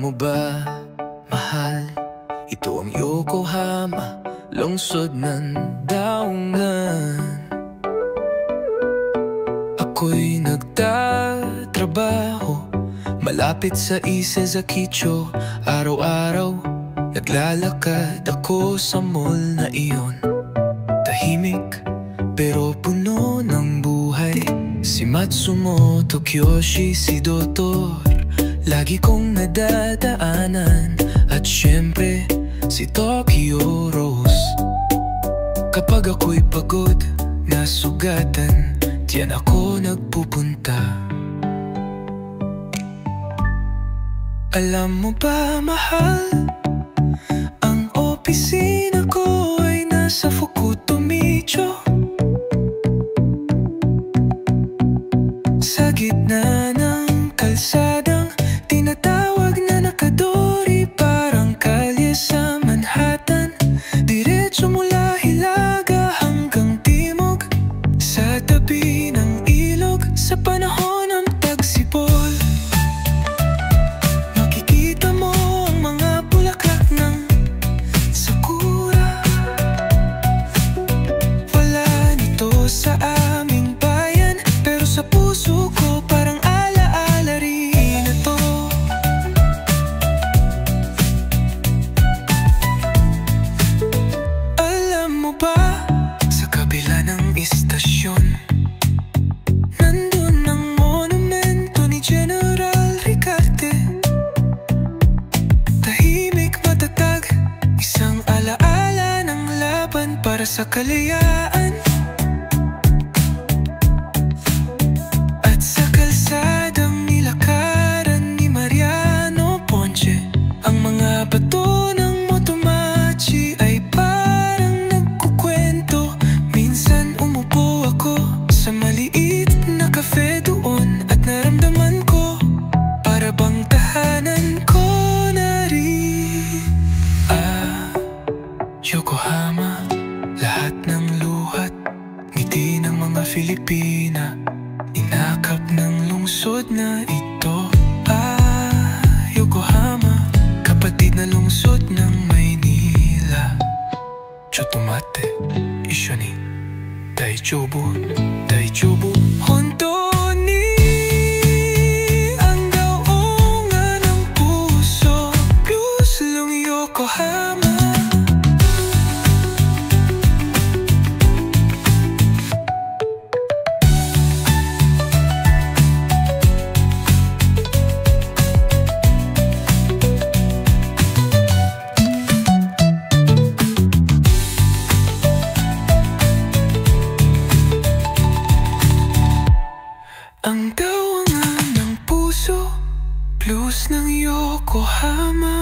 mo ba, mahal, ito ang Yokohama, lungsod ng daungan. Ako'y nagtatrabaho malapit sa Isezakicho. Araw-araw naglalakad ako sa mall na iyon. Tahimik pero puno ng buhay. Si Matsumoto Kiyoshi, si Doktor, lagi kong nadadaanan. At syempre, si Tokyo Rose. Kapag ako'y pagod, nasugatan, diyan ako nagpupunta. Alam mo ba, mahal, ang opisina ko ay nasa Fukutomicho, sa gitna ng kalsadang tinatawag na Nakadori. Parang kalye sa Manhattan, diretso mula Hilaga hanggang Timog, sa tabi ng ilog. Sa panahon ng tagsibol, makikita mo ang mga bulaklak ng sakura. Wala nito sa aming bayan, pero sa puso ko parang alaala rin ito. Alam mo ba, sa kabila ng istasyon, nandun ang monumento ni General Ricarte. Tahimik, matatag, isang alaala ng laban para sa kalayaan. At sa kalsadang nilakaran ni Mariano Ponce, ang mga bato ng Motomachi ay parang nagkukwento. Minsan umupo ako sa maliit na cafe doon at naramdaman ko para bang tahanan ko na rin. Yokohama, lahat ng luhat, ngiti ng mga Filipina, inakap ng lungsod na ito. Yokohama, kapatid na lungsod ng Maynila. Chotomate, isyo ni Daijobu, Daijobu. Hondo ni ang daungan ng puso, plus lang Yokohama. Ang dawangan ng puso, plus ng Yokohama.